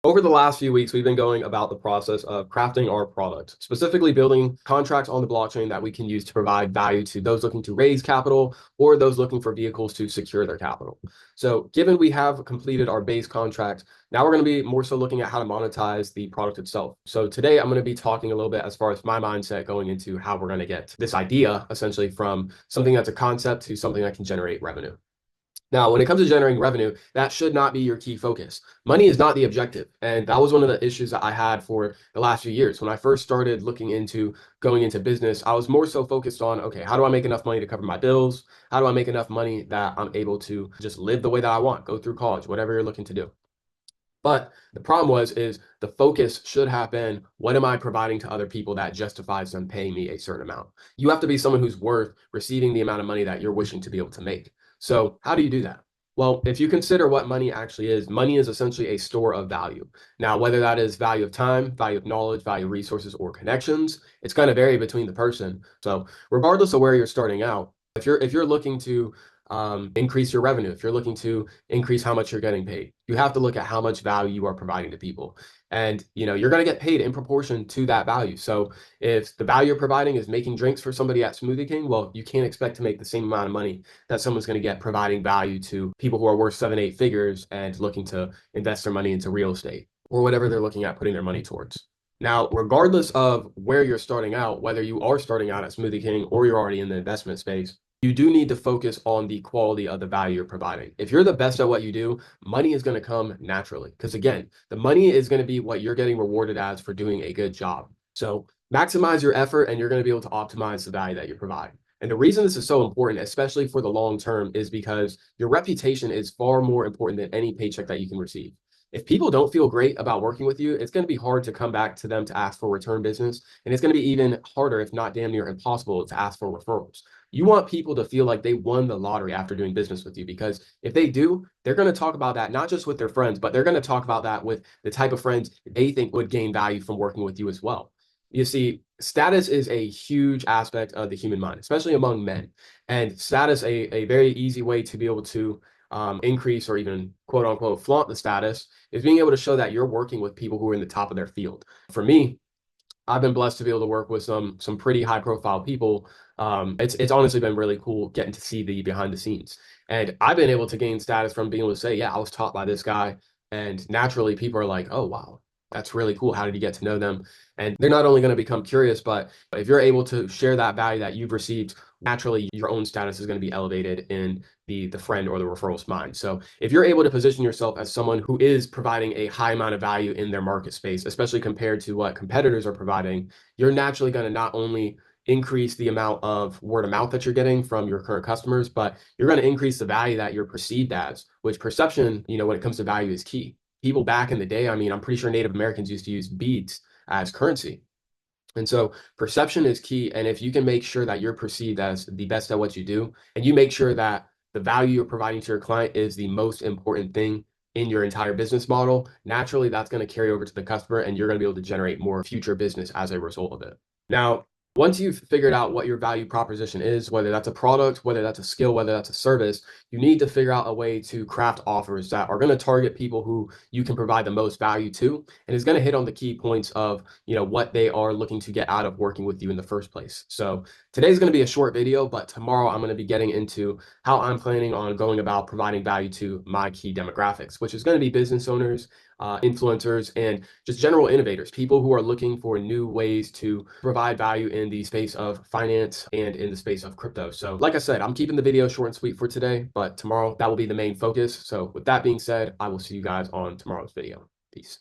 Over the last few weeks, we've been going about the process of crafting our product, specifically building contracts on the blockchain that we can use to provide value to those looking to raise capital or those looking for vehicles to secure their capital. So, given we have completed our base contract, now we're going to be more so looking at how to monetize the product itself. So, today I'm going to be talking a little bit as far as my mindset going into how we're going to get this idea essentially from something that's a concept to something that can generate revenue. Now, when it comes to generating revenue, that should not be your key focus. Money is not the objective. And that was one of the issues that I had for the last few years. When I first started looking into going into business, I was more so focused on, okay, how do I make enough money to cover my bills? How do I make enough money that I'm able to just live the way that I want, go through college, whatever you're looking to do. But the problem is the focus should have been, what am I providing to other people that justifies them paying me a certain amount? You have to be someone who's worth receiving the amount of money that you're wishing to be able to make. So how do you do that? Well, if you consider what money actually is, money is essentially a store of value. Now, whether that is value of time, value of knowledge, value of resources, or connections, it's going to vary between the person. So regardless of where you're starting out, if you're looking to increase your revenue, if you're looking to increase how much you're getting paid, you have to look at how much value you are providing to people. And you're going to get paid in proportion to that value. So if the value you're providing is making drinks for somebody at Smoothie King, well, you can't expect to make the same amount of money that someone's going to get providing value to people who are worth 7, 8 figures and looking to invest their money into real estate or whatever they're looking at putting their money towards. Now, regardless of where you're starting out, whether you are starting out at Smoothie King or you're already in the investment space, you do need to focus on the quality of the value you're providing. If you're the best at what you do, money is going to come naturally. Because again, the money is going to be what you're getting rewarded as for doing a good job. So maximize your effort and you're going to be able to optimize the value that you provide. And the reason this is so important, especially for the long term, is because your reputation is far more important than any paycheck that you can receive. If people don't feel great about working with you, it's going to be hard to come back to them to ask for return business. And it's going to be even harder, if not damn near impossible, to ask for referrals. You want people to feel like they won the lottery after doing business with you, because if they do, they're going to talk about that not just with their friends, but they're going to talk about that with the type of friends they think would gain value from working with you as well. You see, status is a huge aspect of the human mind, especially among men. And status, a very easy way to be able to increase or even quote unquote flaunt the status, is being able to show that you're working with people who are in the top of their field. For me, I've been blessed to be able to work with some pretty high profile people. It's honestly been really cool getting to see the behind the scenes, and I've been able to gain status from being able to say, yeah, I was taught by this guy, and naturally people are like, oh wow, that's really cool. How did you get to know them? And they're not only going to become curious, but if you're able to share that value that you've received, naturally your own status is going to be elevated in the friend or the referral's mind. So if you're able to position yourself as someone who is providing a high amount of value in their market space, especially compared to what competitors are providing, you're naturally going to not only increase the amount of word of mouth that you're getting from your current customers, but you're going to increase the value that you're perceived as, which perception, when it comes to value, is key. People back in the day, I mean, I'm pretty sure Native Americans used to use beads as currency. And so perception is key. And if you can make sure that you're perceived as the best at what you do, and you make sure that the value you're providing to your client is the most important thing in your entire business model, naturally that's going to carry over to the customer and you're going to be able to generate more future business as a result of it. Now, once you've figured out what your value proposition is, whether that's a product, whether that's a skill, whether that's a service, you need to figure out a way to craft offers that are going to target people who you can provide the most value to, and is going to hit on the key points of, what they are looking to get out of working with you in the first place. So today's going to be a short video, but tomorrow I'm going to be getting into how I'm planning on going about providing value to my key demographics, which is going to be business owners, influencers, and just general innovators, people who are looking for new ways to provide value in the space of finance and in the space of crypto. So like I said, I'm keeping the video short and sweet for today, but tomorrow that will be the main focus. So with that being said, I will see you guys on tomorrow's video. Peace.